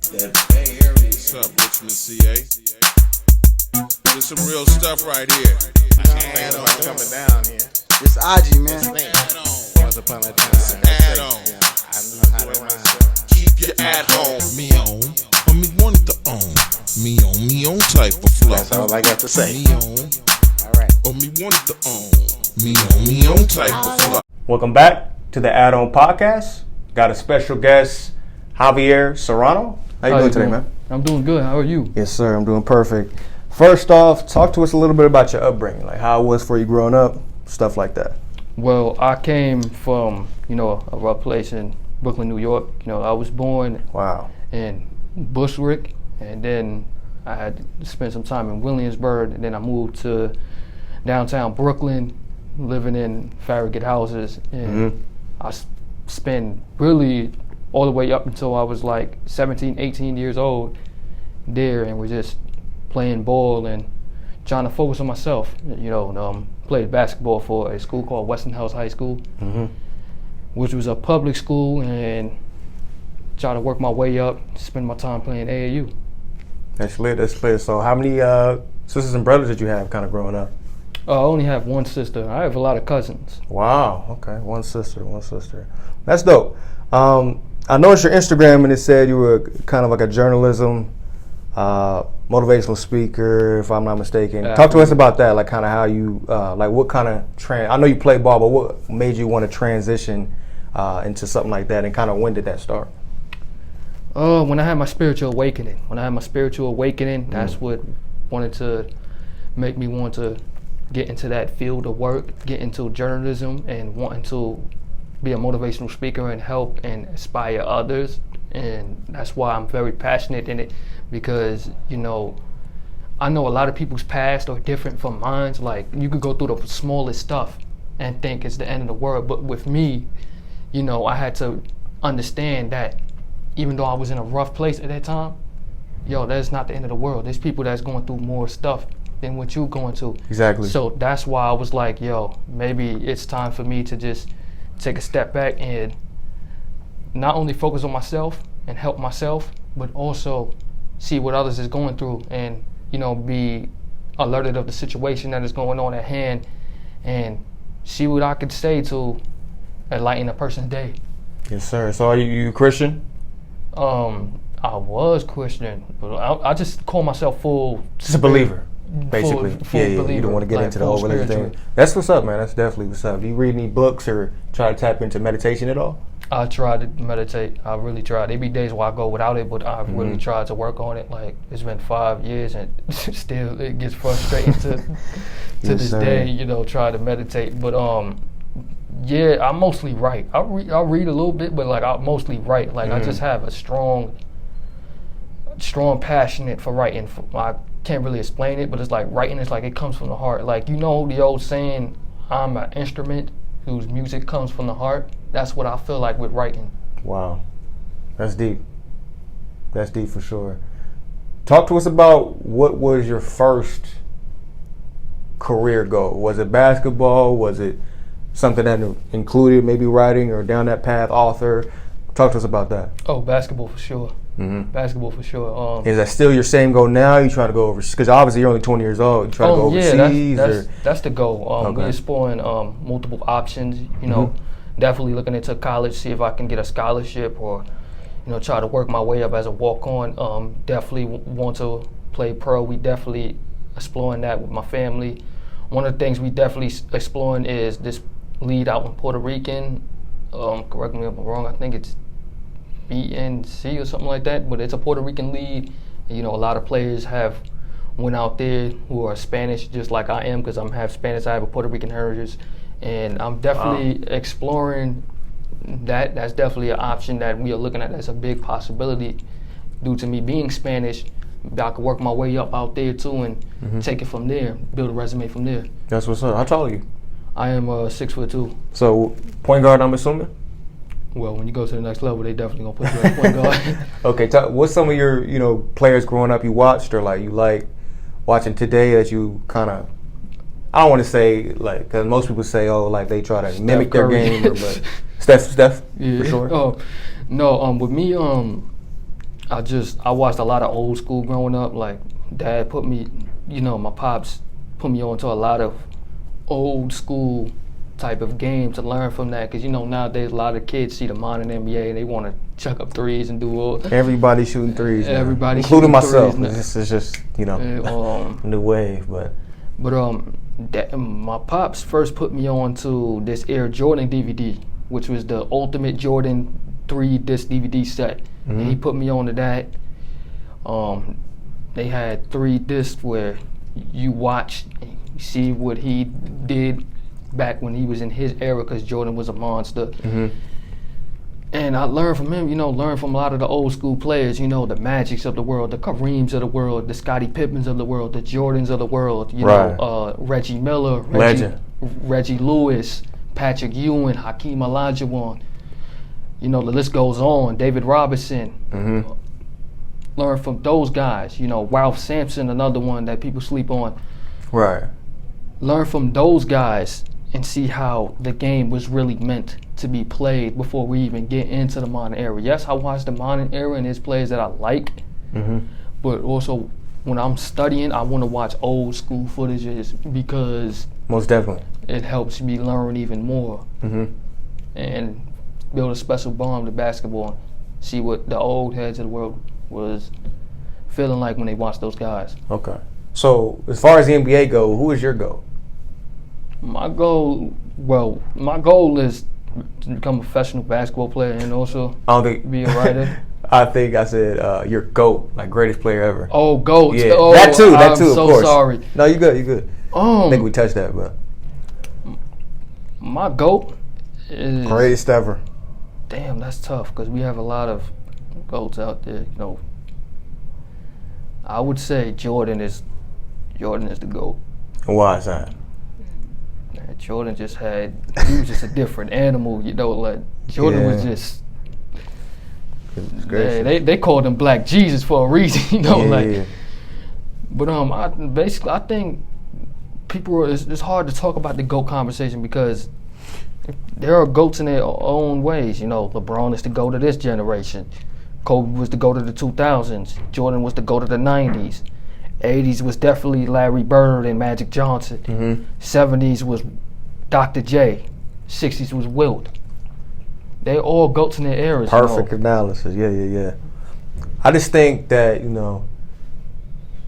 That Bay Area. What's up, Richmond, CA? There's some real stuff right here. I can't about coming down here. It's IG, man. Add on. Once upon a time. Add on. I knew how to rhyme. Keep your at home. Me on. Or me want to own. Me on type of flow. That's all I got to say. Me on. All right. Or me want to own. Me on type of flow. Welcome back to the Add-On Podcast. Got a special guest, Javier Serrano. How you doing today, man? I'm doing good. How are you? Yes, sir. I'm doing perfect. First off, talk to us a little bit about your upbringing, like how it was for you growing up, stuff like that. Well, I came from, a rough place in Brooklyn, New York. I was born in Bushwick, and then I had to spend some time in Williamsburg, and then I moved to downtown Brooklyn, living in Farragut houses, and I spent really all the way up until I was like 17, 18 years old there, and we're just playing ball and trying to focus on myself. Played basketball for a school called Weston House High School, which was a public school, and try to work my way up, spend my time playing AAU. That's lit. So how many sisters and brothers did you have kind of growing up? I only have one sister. I have a lot of cousins. Wow, okay, one sister. That's dope. I noticed your Instagram, and it said you were kind of like a journalism, motivational speaker, if I'm not mistaken. Talk to us about that, like kind of how you, like what kind of I know you play ball, but what made you want to transition into something like that, and kind of when did that start? When I had my spiritual awakening. That's what wanted to make me want to get into that field of work, get into journalism, and wanting to be a motivational speaker and help and inspire others. And that's why I'm very passionate in it, because I know a lot of people's past are different from mine. Like, you could go through the smallest stuff and think it's the end of the world, but with me, I had to understand that even though I was in a rough place at that time, that's not the end of the world. There's people that's going through more stuff than what you're going to. Exactly. So that's why I was like, maybe it's time for me to just take a step back and not only focus on myself and help myself, but also see what others is going through, and be alerted of the situation that is going on at hand, and see what I could say to enlighten a person's day. Yes, sir. So are you Christian? I was Christian, but I just call myself just a believer. Basically, full believer. You don't want to get into the whole religion thing. That's what's up, man. That's definitely what's up. Do you read any books or try to tap into meditation at all? I try to meditate. I really try. There be days where I go without it, but I've really tried to work on it. Like, it's been 5 years, and still it gets frustrating to this day. Try to meditate, but I mostly write. I read a little bit, but like I mostly write. Like I just have a strong passion for writing. I can't really explain it, but it's like writing is like it comes from the heart. Like, the old saying, I'm an instrument whose music comes from the heart. That's what I feel like with writing. Wow, that's deep. That's deep for sure. Talk to us about what was your first career goal. Was it basketball? Was it something that included maybe writing or down that path, author? Talk to us about that. Oh, basketball for sure. Basketball for sure. Is that still your same goal now? You trying to go over, because obviously you're only 20 years old. You trying to go overseas? That's the goal. We're exploring multiple options. Definitely looking into college, see if I can get a scholarship, or try to work my way up as a walk-on. Definitely want to play pro. We definitely exploring that with my family. One of the things we definitely exploring is this lead out in Puerto Rican. Correct me if I'm wrong. I think it's BNC or something like that, but it's a Puerto Rican league. A lot of players have went out there who are Spanish, just like I am, because I'm half Spanish. I have a Puerto Rican heritage, and I'm definitely exploring that. That's definitely an option that we are looking at as a big possibility. Due to me being Spanish, I could work my way up out there too, and take it from there, build a resume from there. That's what's up. How tall are you? I am 6'2". So point guard, I'm assuming? Well, when you go to the next level, they definitely gonna put you at point guard. Okay, what's some of your players growing up you watched, or like you like watching today that you kind of, I don't want to say like, because most people say, like they try to mimic their game, but Steph, yeah. for sure. No, with me, I watched a lot of old school growing up. Like Dad put me, my pops put me on to a lot of old school type of games to learn from that. Because nowadays a lot of kids see the modern NBA and they want to chuck up threes and do all. Everybody shooting threes. Everybody, including myself. Threes This is just new wave, but. My pops first put me on to this Air Jordan DVD, which was the Ultimate Jordan 3-disc DVD set. And he put me on to that. They had 3 discs where you watch, and you see what he did back when he was in his era, because Jordan was a monster. And I learned from him, learned from a lot of the old school players, the Magics of the world, the Kareems of the world, the Scottie Pippens of the world, the Jordans of the world, Reggie Miller, Reggie Lewis, Patrick Ewing, Hakeem Olajuwon. The list goes on. David Robinson. Learn from those guys. Ralph Sampson, another one that people sleep on. Right. Learn from those guys and see how the game was really meant to be played before we even get into the modern era. Yes, I watch the modern era and there's players that I like, but also when I'm studying, I want to watch old school footages because most definitely it helps me learn even more and build a special bond to basketball. See what the old heads of the world was feeling like when they watched those guys. Okay. So as far as the NBA go, who is your goal? My goal is to become a professional basketball player and also be a writer. I think I said your GOAT, like greatest player ever. Oh, GOAT. Yeah, oh, that too, I'm of so course. Sorry. No, you good. I think we touched that, but my GOAT is greatest ever. Damn, that's tough because we have a lot of GOATs out there. I would say Jordan is the GOAT. Why is that? Jordan he was just a different animal, like Jordan was just, they called him Black Jesus for a reason, But I think it's hard to talk about the GOAT conversation because there are GOATs in their own ways, LeBron is the GOAT of this generation, Kobe was the GOAT of the 2000s, Jordan was the GOAT of the 90s. 80s was definitely Larry Bird and Magic Johnson. 70s was Dr. J. 60s was Wilt. They all GOATs in their eras. Perfect analysis. Yeah. I just think that,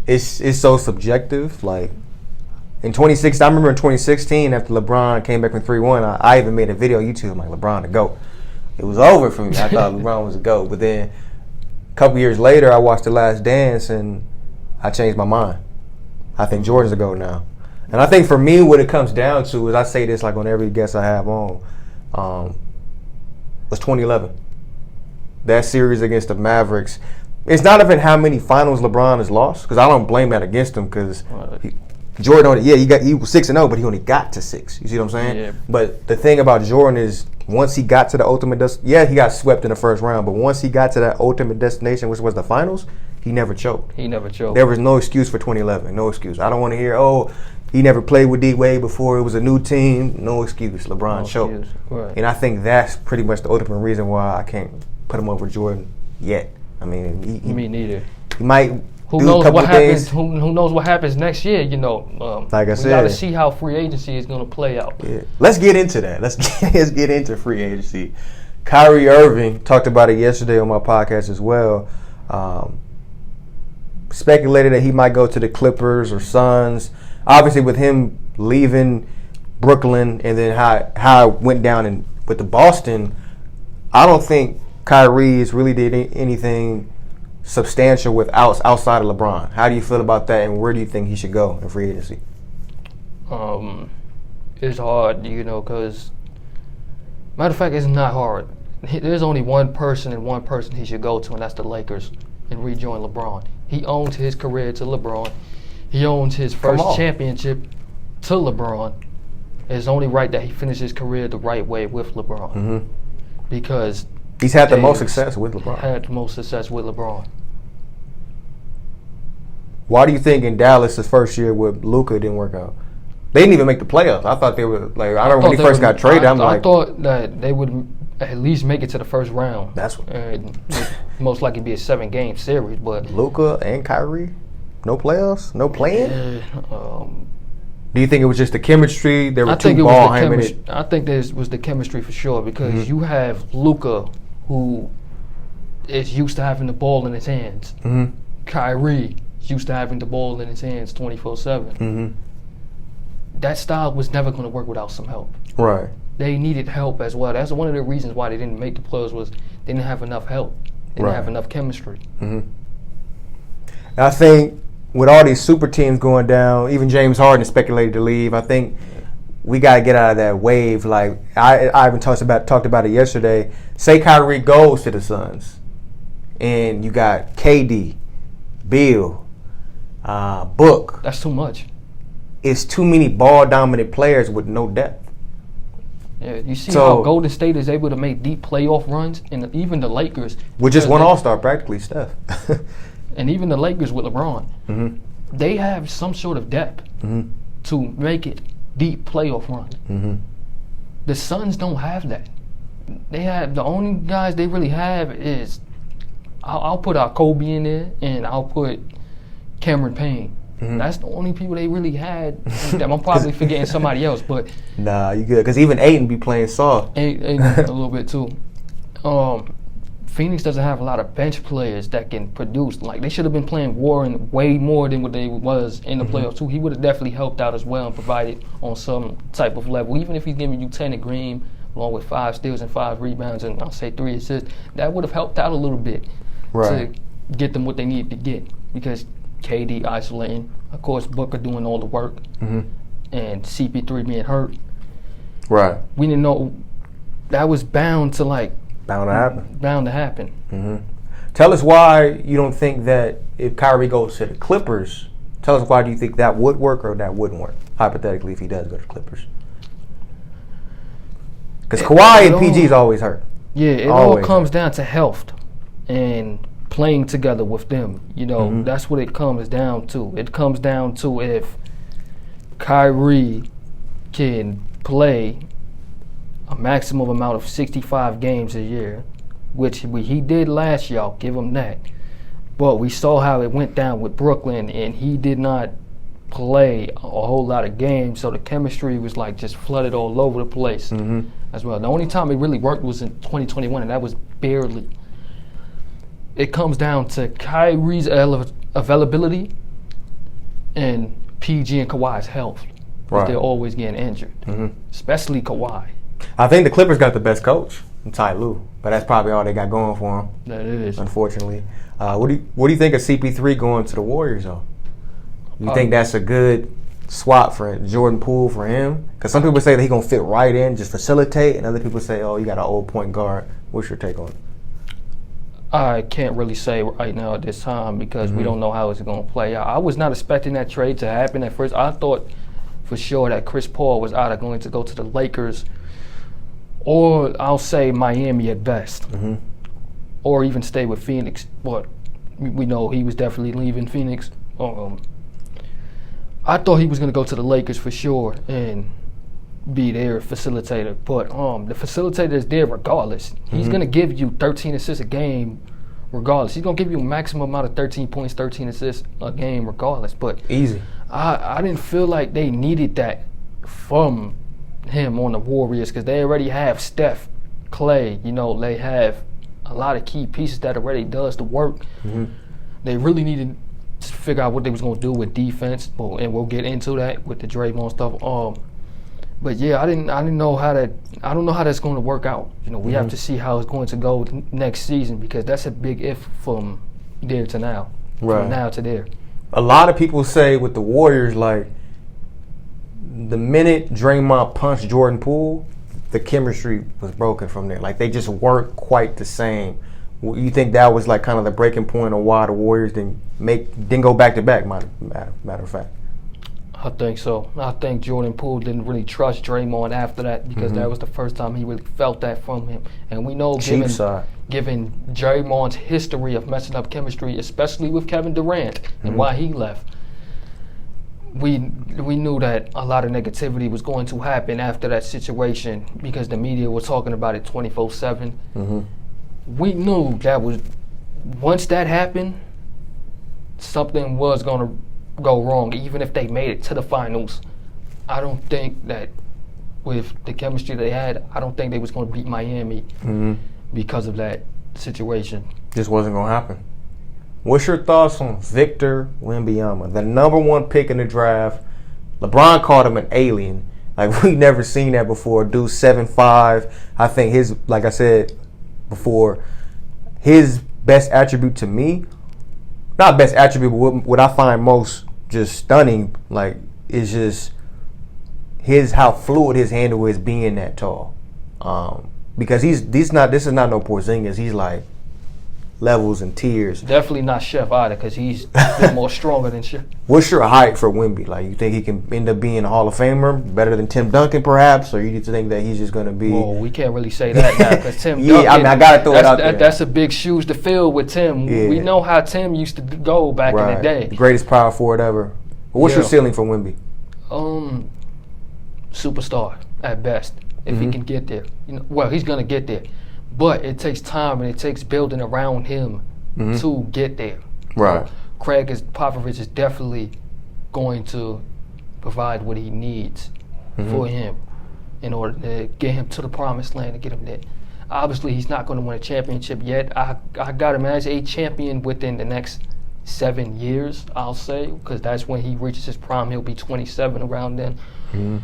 it's so subjective. Like in 2016, I remember in 2016 after LeBron came back from 3-1, I even made a video on YouTube like LeBron the GOAT. It was over for me. I thought LeBron was a GOAT. But then a couple years later, I watched The Last Dance and I changed my mind. I think Jordan's a GOAT now. And I think for me, what it comes down to is, I say this like on every guest I have on, was 2011. That series against the Mavericks. It's not even how many finals LeBron has lost, because I don't blame that against him, because Jordan, he was 6-0, but he only got to 6. You see what I'm saying? Yeah. But the thing about Jordan is, once he got to the ultimate he got swept in the first round, but once he got to that ultimate destination, which was the finals, he never choked. There was no excuse for 2011. No excuse. I don't want to hear, he never played with D-Wade before. It was a new team. No excuse. LeBron choked. Right. And I think that's pretty much the ultimate reason why I can't put him over Jordan yet. I mean, me neither. He might who do knows a couple what of happens? things. Who knows what happens next year? Like I said, we got to see how free agency is going to play out. Yeah. Let's get into that. Let's get into free agency. Kyrie Irving, talked about it yesterday on my podcast as well. Speculated that he might go to the Clippers or Suns. Obviously, with him leaving Brooklyn and then how it went down with the Boston, I don't think Kyrie has really did anything substantial with outside of LeBron. How do you feel about that, and where do you think he should go in free agency? It's hard, because matter of fact, it's not hard. There's only one person he should go to, and that's the Lakers, and rejoin LeBron. He owns his career to LeBron. He owns his first championship to LeBron. It's only right that he finishes his career the right way with LeBron. Because he's had the most success with LeBron. Why do you think in Dallas his first year with Luka didn't work out? They didn't even make the playoffs. I thought they were like, I remember when he first got traded. I thought that they would at least make it to the first round. That's what. most likely be a 7-game series. But Luka and Kyrie, no playoffs, no playing. uh, Do you think it was just the chemistry? There were I think two it was ball the handed. chemistry. I think this was the chemistry for sure because you have Luka, who is used to having the ball in his hands. Mm-hmm. Kyrie is used to having the ball in his hands 24/7. Mm-hmm. That style was never going to work without some help. Right. They needed help as well. That's one of the reasons why they didn't make the playoffs was they didn't have enough help. They didn't have enough chemistry. Mm-hmm. I think with all these super teams going down, even James Harden is speculated to leave. I think we got to get out of that wave. Like I even talked about it yesterday. Say Kyrie goes to the Suns, and you got KD, Bill, Book. That's too much. It's too many ball dominant players with no depth. Yeah, you see So- how Golden State is able to make deep playoff runs, and even the Lakers. With just because one they- All-Star, practically, Steph. and even the Lakers with LeBron, Mm-hmm. they have some sort of depth Mm-hmm. to make it deep playoff runs. Mm-hmm. The Suns don't have that. They have the only guys they really have is I'll put Kobe in there, and I'll put Cameron Payne. Mhm. That's the only people they really had. I'm probably forgetting somebody else, but Nah, you good. Because even Ayton be playing soft. a little bit too. Phoenix doesn't have a lot of bench players that can produce. Like they should have been playing Warren way more than what they was in the playoffs too. He would have definitely helped out as well and provided on some type of level. Even if he's giving you 10 a game, along with 5 steals and 5 rebounds and I'll say 3 assists, that would have helped out a little bit Right. to get them what they needed to get. Because KD isolating, of course Booker doing all the work, Mm-hmm. and CP3 being hurt. Right. We didn't know that was bound to Bound to happen. Mm-hmm. Tell us why you don't think that if Kyrie goes to the Clippers, tell us why do you think that would work or that wouldn't work, hypothetically, if he does go to the Clippers? Because Kawhi and PG is always hurt. Yeah, it Always. all comes down to health and playing together with them. You know, Mhm. that's what it comes down to. It comes down to if Kyrie can play a maximum amount of 65 games a year, which he did last year, I'll give him that. But we saw how it went down with Brooklyn, and he did not play a whole lot of games, so the chemistry was like just flooded all over the place Mm-hmm. as well. The only time it really worked was in 2021, and that was barely. It comes down to Kyrie's availability and PG and Kawhi's health. 'Cause Right. they're always getting injured, Mm-hmm. especially Kawhi. I think the Clippers got the best coach, Ty Lue, but that's probably all they got going for them, That is. unfortunately. What do you think of CP3 going to the Warriors, though? You think that's a good swap for Jordan Poole for him? Because some people say that he's going to fit right in, just facilitate, and other people say, oh, you got an old point guard. What's your take on it? I can't really say right now at this time because we don't know how it's going to play out. I was not expecting that trade to happen at first. I thought for sure that Chris Paul was either going to go to the Lakers or I'll say Miami at best, Mm-hmm. or even stay with Phoenix. But we know he was definitely leaving Phoenix. I thought he was going to go to the Lakers for sure and be their facilitator. But the facilitator is there regardless. He's going to give you 13 assists a game regardless. He's going to give you a maximum amount of 13 points, 13 assists a game regardless. But Easy. I didn't feel like they needed that from him on the Warriors because they already have Steph, Clay. You know, they have a lot of key pieces that already does the work. Mm-hmm. They really needed to figure out what they was gonna do with defense, and we'll get into that with the Draymond stuff. But yeah, I don't know how that's going to work out. You know, we have to see how it's going to go next season because that's a big if from there to now, Right. from now to there. A lot of people say with the Warriors, like, the minute Draymond punched Jordan Poole, the chemistry was broken from there. Like, they just weren't quite the same. You think that was like kind of the breaking point of why the Warriors didn't go back to back? Matter of fact, I think so. I think Jordan Poole didn't really trust Draymond after that because that was the first time he really felt that from him. And we know, cheap side. given Draymond's history of messing up chemistry, especially with Kevin Durant and why he left, we knew that a lot of negativity was going to happen after that situation because the media was talking about it 24/7. Mm-hmm. We knew that was once that happened, something was going to go wrong. Even if they made it to the finals, I don't think that with the chemistry they had, I don't think they was going to beat Miami because of that situation. This wasn't going to happen. What's your thoughts on Victor Wembanyama, the number 1 pick in the draft? LeBron called him an alien. Like, we never seen that before. Dude, 7'5". I think his, like I said before, his best attribute to me, not best attribute, but what I find most just stunning, like, is just how fluid his handle is being that tall. Because this is not no Porzingis. He's like levels and tiers. Definitely not Chef either, because he's a bit more stronger than Chef. What's your height for Wemby? Like, you think he can end up being a Hall of Famer, better than Tim Duncan, perhaps, or you think that he's just going to be? Well, we can't really say that now, because Tim yeah, Duncan. I mean, I got to throw it out there. That's a big shoes to fill with Tim. Yeah. We know how Tim used to go back in the day. The greatest power forward ever. But what's your ceiling for Wemby? Superstar at best, if he can get there. Well, he's going to get there. But it takes time and it takes building around him to get there. Right. Craig Popovich is definitely going to provide what he needs for him in order to get him to the promised land and get him there. Obviously, he's not going to win a championship yet. I got him as a champion within the next 7 years, I'll say, because that's when he reaches his prime. He'll be 27 around then.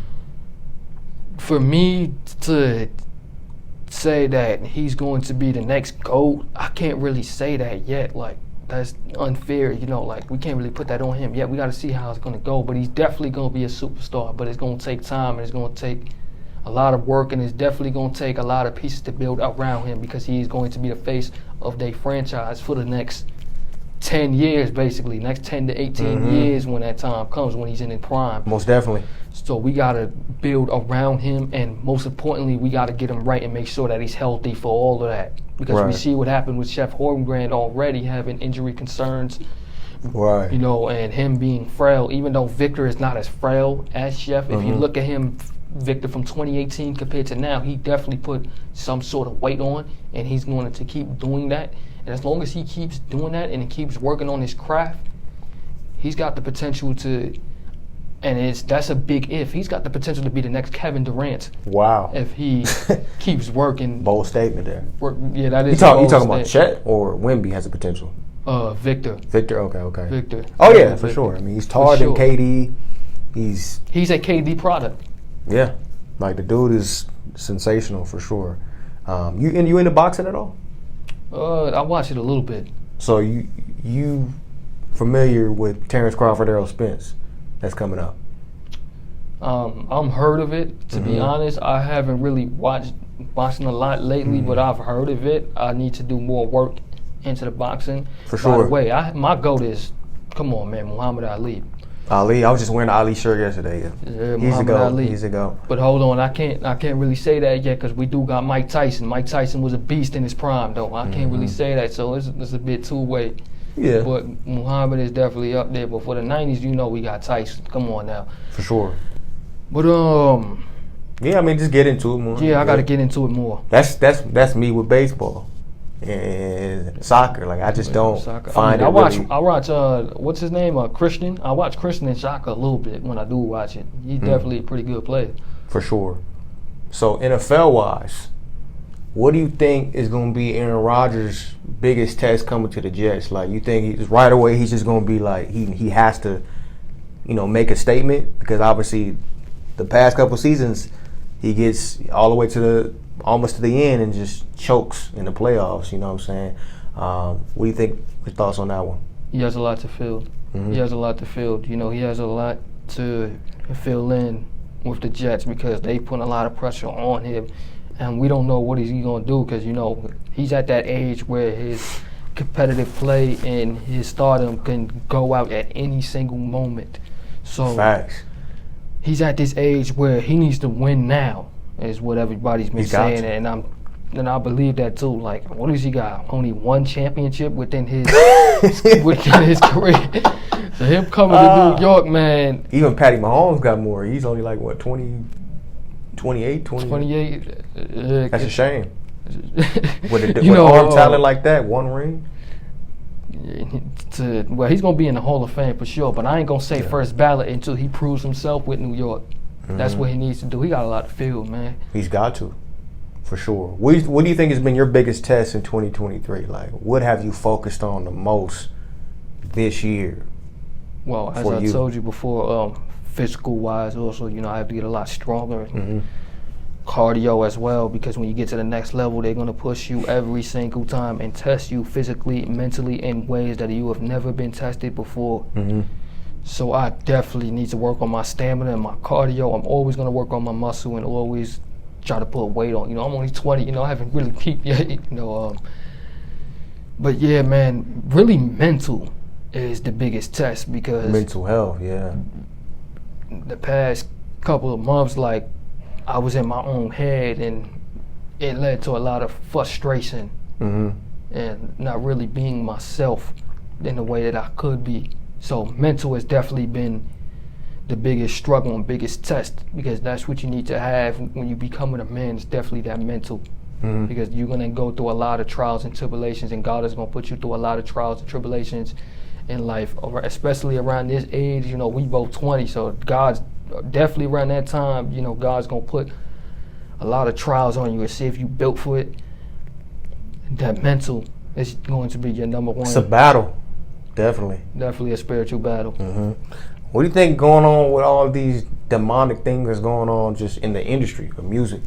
For me to say that he's going to be the next GOAT, I can't really say that yet. Like, that's unfair, like, we can't really put that on him yet. We got to see how it's going to go, but he's definitely going to be a superstar, but it's going to take time, and it's going to take a lot of work, and it's definitely going to take a lot of pieces to build around him, because he is going to be the face of their franchise for the next 10 years, basically, next 10 to 18 years when that time comes, when he's in his prime. Most definitely. So we got to build around him, and most importantly, we got to get him right and make sure that he's healthy for all of that. Because we see what happened with Chef Holmgren already having injury concerns, and him being frail, even though Victor is not as frail as Chef. If you look at him, Victor from 2018 compared to now, he definitely put some sort of weight on, and he's going to keep doing that. And as long as he keeps doing that and he keeps working on his craft, he's got the potential to, and that's a big if, he's got the potential to be the next Kevin Durant. Wow. If he keeps working. Bold statement there. Yeah, that is You talking about Chet or Wemby has the potential? Victor. Victor, okay. Victor. Oh, yeah, for sure. I mean, he's taller than KD. He's a KD product. Yeah. Like, the dude is sensational for sure. You into boxing at all? I watch it a little bit. So you familiar with Terrence Crawford, Errol Spence? That's coming up. I'm heard of it. To be honest, I haven't really watching a lot lately, but I've heard of it. I need to do more work into the boxing. For sure. By the way, my GOAT is, come on, man, Muhammad Ali. Ali, I was just wearing the Ali shirt yesterday. Yeah, he's a GOAT. He's a GOAT. But hold on, I can't really say that yet, because we do got Mike Tyson. Mike Tyson was a beast in his prime, though. I can't really say that, so it's a bit two-way. Yeah. But Muhammad is definitely up there. But for the 90s, we got Tyson. Come on now. For sure. But yeah, I mean, just get into it more. Yeah, I got to get into it more. That's me with baseball and soccer. Like, I just don't find it. I watch what's his name? Christian. I watch Christian and soccer a little bit when I do watch it. He's definitely a pretty good player. For sure. So NFL wise, what do you think is going to be Aaron Rodgers' biggest test coming to the Jets? Like, you think right away he's just going to be like he has to, make a statement? Because obviously, the past couple seasons, he gets all the way to almost to the end and just chokes in the playoffs. You know what I'm saying? What do you think? Your thoughts on that one? He has a lot to fill. He has a lot to fill. He has a lot to fill in with the Jets, because they put a lot of pressure on him. And we don't know what he's going to do, because, he's at that age where his competitive play and his stardom can go out at any single moment. So Facts. He's at this age where he needs to win now, is what everybody's been saying. And I believe that too. Like, what does he got? Only one championship within his career. So him coming to New York, man. Even Patty Mahomes got more. He's only like, what, 28? That's a shame. With arm talent like that, one ring. well, he's gonna be in the Hall of Fame for sure. But I ain't gonna say first ballot until he proves himself with New York. That's what he needs to do. He got a lot to field, man. He's got to, for sure. What do you think has been your biggest test in 2023? Like, what have you focused on the most this year? Well, as I told you before, physical wise, also, I have to get a lot stronger. Cardio as well, because when you get to the next level, they're gonna push you every single time and test you physically, mentally, in ways that you have never been tested before. So I definitely need to work on my stamina and my cardio. I'm always gonna work on my muscle and always try to put weight on. I'm only 20. I haven't really peaked yet. But yeah, man, really mental is the biggest test, because mental health, the past couple of months, like, I was in my own head, and it led to a lot of frustration and not really being myself in the way that I could be. So mental has definitely been the biggest struggle and biggest test, because that's what you need to have when you becoming a man. It's definitely that mental, because you're gonna go through a lot of trials and tribulations, and God is gonna put you through a lot of trials and tribulations in life, especially around this age. We both 20, so God's definitely around that time. God's gonna put a lot of trials on you and see if you built for it. That mental is going to be your number one. It's a battle, definitely a spiritual battle. What do you think going on with all these demonic things that's going on just in the industry of music?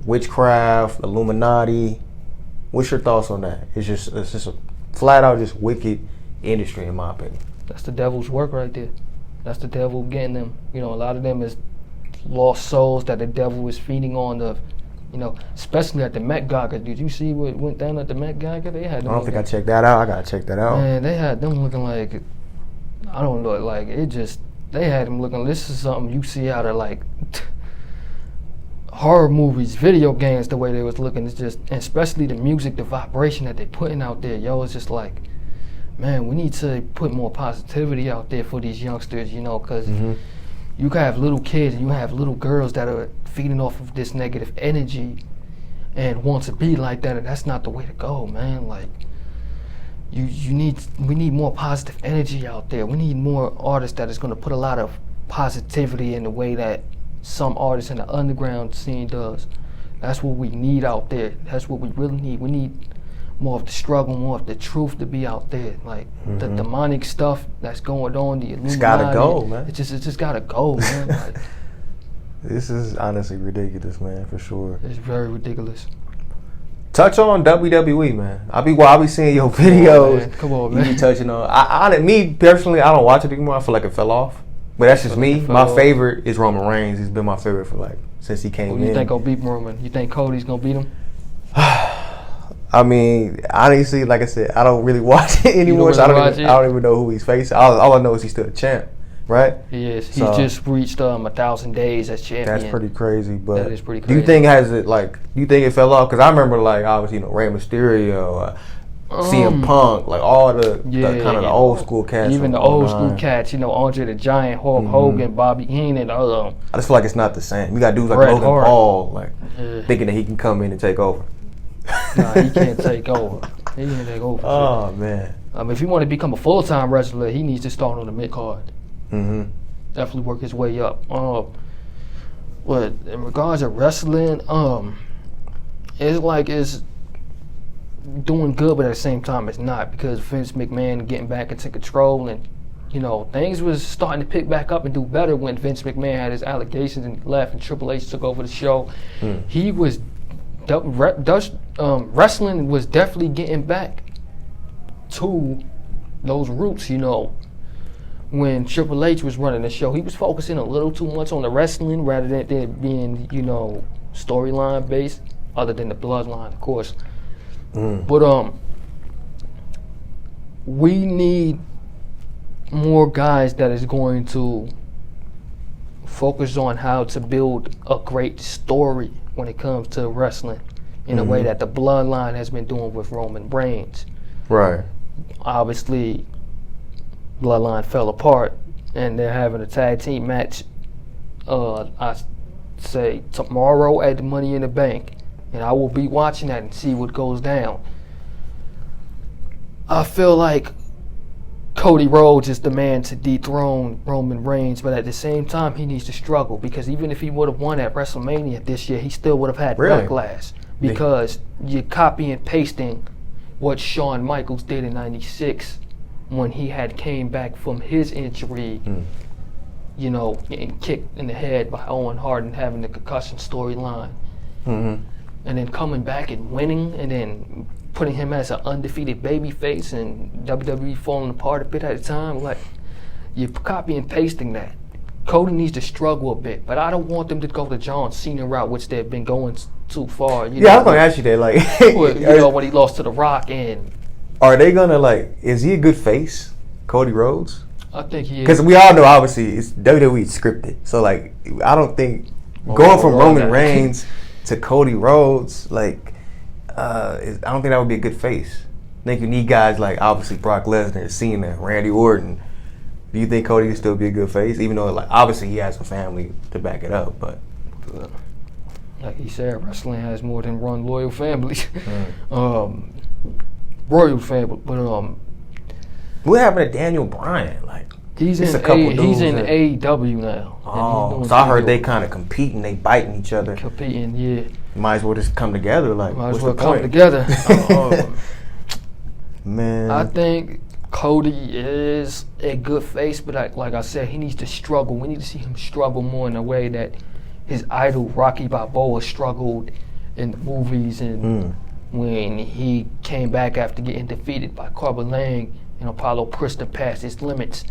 Witchcraft, Illuminati. What's your thoughts on that? It's just a flat out just wicked industry, in my opinion. That's the devil's work right there. That's the devil getting them. A lot of them is lost souls that the devil is feeding on. Especially at the Met Gala. Did you see what went down at the Met Gala? They had them. I don't think I checked that out. I gotta check that out. Man, they had them looking like, I don't know, like they had them looking. This is something you see out of like horror movies, video games. The way they was looking, it's just, and especially the music, the vibration that they putting out there. It's just like, man, we need to put more positivity out there for these youngsters, because you can have little kids and you have little girls that are feeding off of this negative energy and want to be like that, and that's not the way to go, man. Like, we need more positive energy out there. We need more artists that is going to put a lot of positivity in the way that some artists in the underground scene does. That's what we need out there. That's what we really need. We need more of the struggle, more of the truth to be out there. Like, the demonic stuff that's going on, the Illuminati. It's gotta go, man. It just gotta go, man. Like, this is honestly ridiculous, man, for sure. It's very ridiculous. Touch on WWE, man. I'll be seeing your videos. Come on, man. You be touching on. Me personally, I don't watch it anymore. I feel like it fell off. But that's just me. My favorite is Roman Reigns. He's been my favorite for since he came in. You think gonna beat Roman? You think Cody's gonna beat him? I mean, honestly, like I said, I don't really watch it anymore. So I don't even know who he's facing. All I know is he's still a champ, right? He is. He's just reached 1,000 days as champion. That's pretty crazy. But that is pretty crazy. Do you think do you think it fell off? Because I remember obviously Rey Mysterio, CM Punk, all the kind of the old school cats. Even the old school cats, Andre the Giant, Hulk Hogan, Bobby Heenan. I just feel like it's not the same. You got dudes like Logan Paul, thinking that he can come in and take over. Nah, he can't take over. He can't take over. Oh, man. If he want to become a full-time wrestler, he needs to start on the mid-card. Definitely work his way up. But in regards to wrestling, it's doing good, but at the same time, it's not, because Vince McMahon getting back into control, and things was starting to pick back up and do better when Vince McMahon had his allegations and left, and Triple H took over the show. He was wrestling was definitely getting back to those roots. When Triple H was running the show, he was focusing a little too much on the wrestling rather than it being storyline based, other than the bloodline, of course. But we need more guys that is going to focus on how to build a great story when it comes to wrestling, in a way that the bloodline has been doing with Roman Reigns. Right. Obviously, bloodline fell apart, and they're having a tag team match, I say tomorrow at the Money in the Bank, and I will be watching that and see what goes down. I feel like Cody Rhodes is the man to dethrone Roman Reigns, but at the same time, he needs to struggle because even if he would have won at WrestleMania this year, he still would have had backlash because you're copy and pasting what Shawn Michaels did in '96 when he had came back from his injury, you know, getting kicked in the head by Owen Hart and having the concussion storyline, and then coming back and winning, and then putting him as an undefeated babyface and WWE falling apart a bit at a time. Like, you're copy and pasting that. Cody needs to struggle a bit, but I don't want them to go the John Cena route, which they've been going too far. You know, I was gonna ask you that. Like, you know, when he lost to The Rock, and are they gonna like? Is he a good face, Cody Rhodes? I think he is. Because we all know, obviously, it's WWE scripted. So like, I don't think going from Roman Reigns to Cody Rhodes, like, I don't think that would be a good face. I think you need guys like obviously Brock Lesnar, Cena, Randy Orton. Do you think Cody can still be a good face, even though like obviously he has a family to back it up? But like he said, wrestling has more than one loyal family, royal family. But what happened to Daniel Bryan? Like he's in AEW now. Oh, so I heard they kind of competing, they biting each other. Competing, yeah. Might as well just come together. Like, might as what's well the come point? together. Man, I think Cody is a good face, but like I said, he needs to struggle. We need to see him struggle more in a way that his idol Rocky Balboa struggled in the movies, and when he came back after getting defeated by Clubber Lang and Apollo Crews past his limits,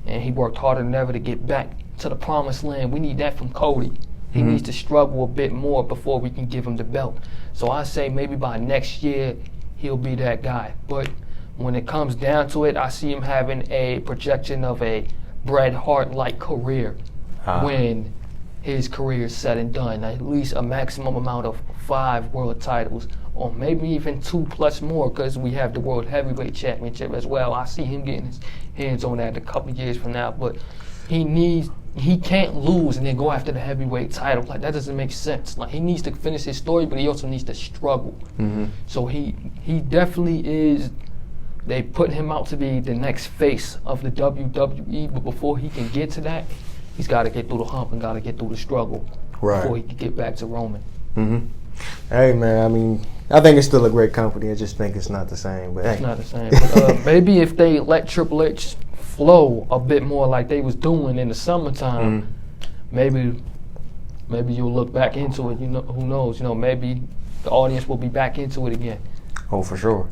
and he worked harder than ever to get back to the promised land. We need that from Cody. He needs to struggle a bit more before we can give him the belt. So I say maybe by next year he'll be that guy. But when it comes down to it, I see him having a projection of a Bret Hart-like career when his career is said and done. At least a maximum amount of 5 world titles, or maybe even 2+ more, because we have the World Heavyweight Championship as well. I see him getting his hands on that a couple years from now, but he can't lose and then go after the heavyweight title. Like, that doesn't make sense. Like, he needs to finish his story, but he also needs to struggle. So he definitely is. They put him out to be the next face of the WWE, but before he can get to that, he's got to get through the hump and got to get through the struggle before he can get back to Roman. Hey man, I mean, I think it's still a great company. I just think it's not the same. But it's not the same. But, maybe if they let Triple H flow a bit more like they was doing in the summertime, maybe you'll look back into it. You know, who knows? You know, maybe the audience will be back into it again. Oh, for sure.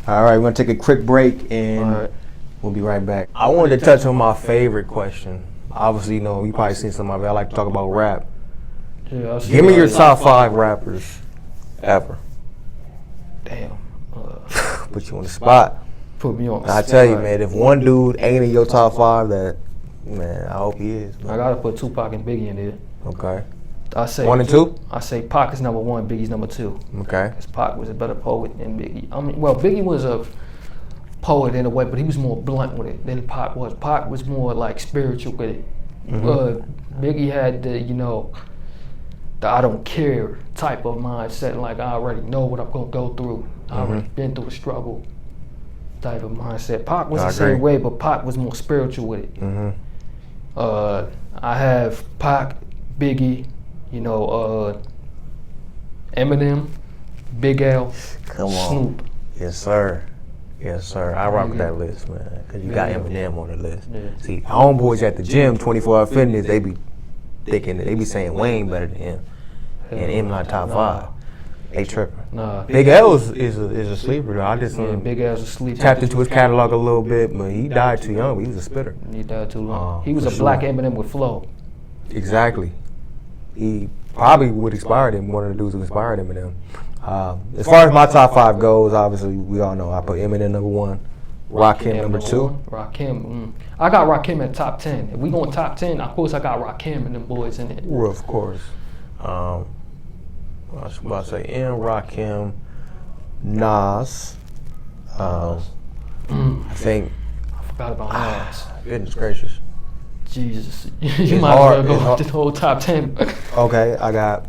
All right, we're gonna take a quick break and we'll be right back. I wanted to touch on my favorite question. Obviously, you know, you probably seen some of it. I like to talk about rap. Yeah, give me your top 5 rappers ever. Damn. Put you on the spot. Put me on the I tell you, man, if one dude ain't in your top 5, that, man, I hope he is. Man. I gotta put Tupac and Biggie in there. Okay. I say 1 and 2? I say Pac is number 1, Biggie's number 2. Okay. Because Pac was a better poet than Biggie. I mean, well, Biggie was a poet in a way, but he was more blunt with it than Pac was. Pac was more like spiritual with it. Biggie had the, you know, the I don't care type of mindset. Like, I already know what I'm gonna go through. I already been through a struggle type of mindset. Pac was the same way, but Pac was more spiritual with it. I have Pac, Biggie, you know, Eminem, Big L, Snoop. Yes, sir. Yes, sir. I rock with that list, man. Because you got Eminem on the list. See, homeboys at the gym, 24 Hour Fitness, they be thinking, they be saying Wayne better than him. And him not top 5. They tripping. Nah. Big L is a sleeper, though. I just Big L's a sleeper. Tapped into his catalog a little bit, but he died too young. But he was a spitter. He died too long. He was a black Eminem with flow. Exactly. He probably would inspire him, one of the dudes who inspired Eminem. As far as my top 5 goes, obviously, we all know I put Eminem number 1, Rakim number 2. Rakim, I got Rakim at top 10. If we going top 10, of course I got Rakim and them boys in it. Well, of course. I was about to say Rakim, Nas. I think. I forgot about Nas. Goodness gracious. Jesus, you might as well go with the whole top 10. Okay, I got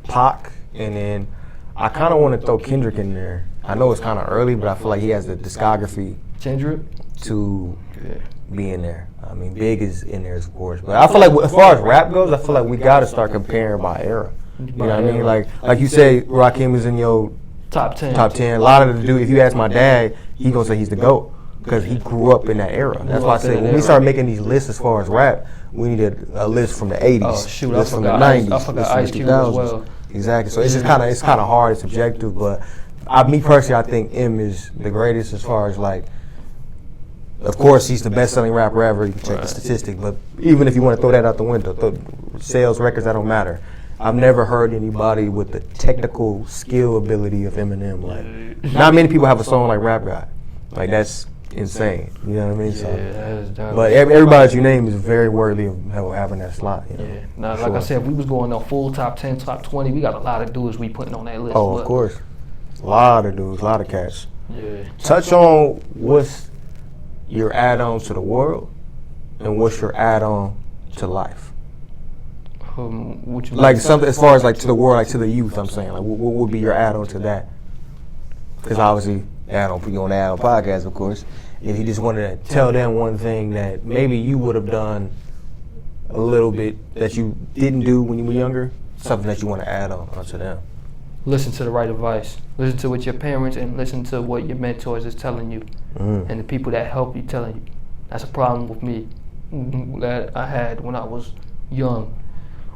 Pac, and then I kind of want to throw Kendrick in there. I know it's kind of early, but I feel like he has the discography Kendrick? to Yeah. be in there. I mean, Big is in there, of course. But I feel like as far as rap goes, I feel like we got to start comparing by era. You know what I mean? Like you say, Rakim is in your Top 10. top 10. A lot of the dude, if you ask my dad, he gonna say he's the GOAT because he grew up in that era. That's why I say when we start making these lists as far as rap, we need a list from the 80s, Oh, shoot, I list from the forgot 90s, I forgot list from Ice the Cube as 2000s. well. Exactly. So it's just kind of hard, it's subjective, but me personally, I think M is the greatest as far as like. Of course, he's the best-selling rapper ever. You can check the statistic, but even if you want to throw that out the window, sales records, that don't matter. I've never heard anybody with the technical skill ability of Eminem. Like, not many people have a song like Rap God. Like, that's insane. You know what I mean? But everybody that you name is very worthy of having that slot. You know? Yeah. Now, like I said, if we was going on full top 10, top 20, we got a lot of dudes we putting on that list. Oh, of course. A lot of dudes, a lot of cats. Yeah. Touch on what's your add-on to the world and what's your add-on to life. What you Like something as far as like to the world, like to the youth. I'm saying, like, what would be your add-on to that? Because obviously, add-on put you on the add-on podcast, of course. If you just wanted to tell them one thing that maybe you would have done a little bit that you didn't do when you were younger, something that you want to add on to them. Listen to the right advice. Listen to what your parents and listen to what your mentors is telling you, and the people that help you telling you. That's a problem with me that I had when I was young.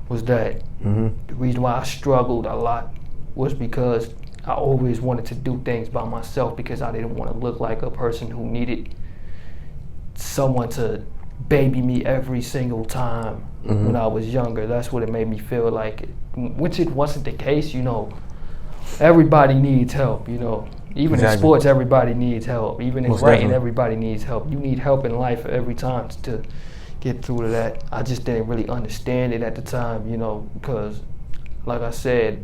Was that the reason why I struggled a lot was because I always wanted to do things by myself because I didn't want to look like a person who needed someone to baby me every single time when I was younger. That's what it made me feel like, which it wasn't the case, you know. Everybody needs help, you know. Even in sports, everybody needs help. Even in writing, everybody needs help. You need help in life every time to get through to that. I just didn't really understand it at the time, you know, because, like I said,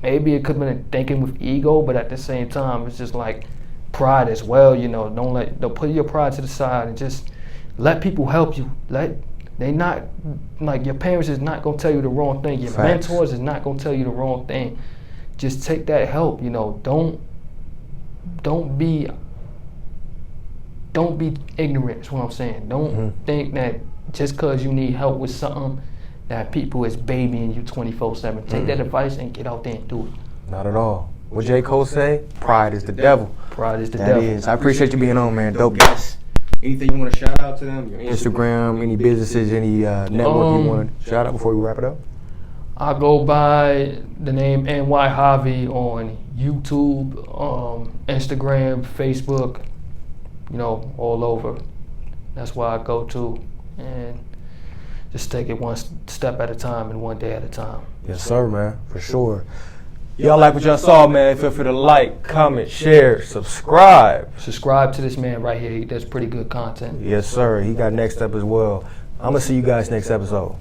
maybe it could have been thinking with ego, but at the same time, it's just like pride as well, you know. Don't put your pride to the side and just let people help you. They not, like, your parents is not gonna tell you the wrong thing. Your mentors is not gonna tell you the wrong thing. Just take that help, you know. Don't be ignorant, is what I'm saying. Don't think that just because you need help with something that people is babying you 24/7. Take that advice and get out there and do it. Not at all. What J. Cole say? Pride is the devil. Pride is the That devil. is. I appreciate you being on, man. Dope guest. Anything you want to shout out to them? Your Instagram, any businesses, any network you want to shout out before we wrap it up? I go by the name NY Javi on YouTube, Instagram, Facebook, you know, all over. That's where I go to, and just take it one step at a time and one day at a time. Yes, sir, man, for sure. Y'all like what y'all saw, man? Feel free to like, comment, share, subscribe. Subscribe to this man right here. He does pretty good content. Yes, sir. He got next up as well. I'm going to see you guys next episode.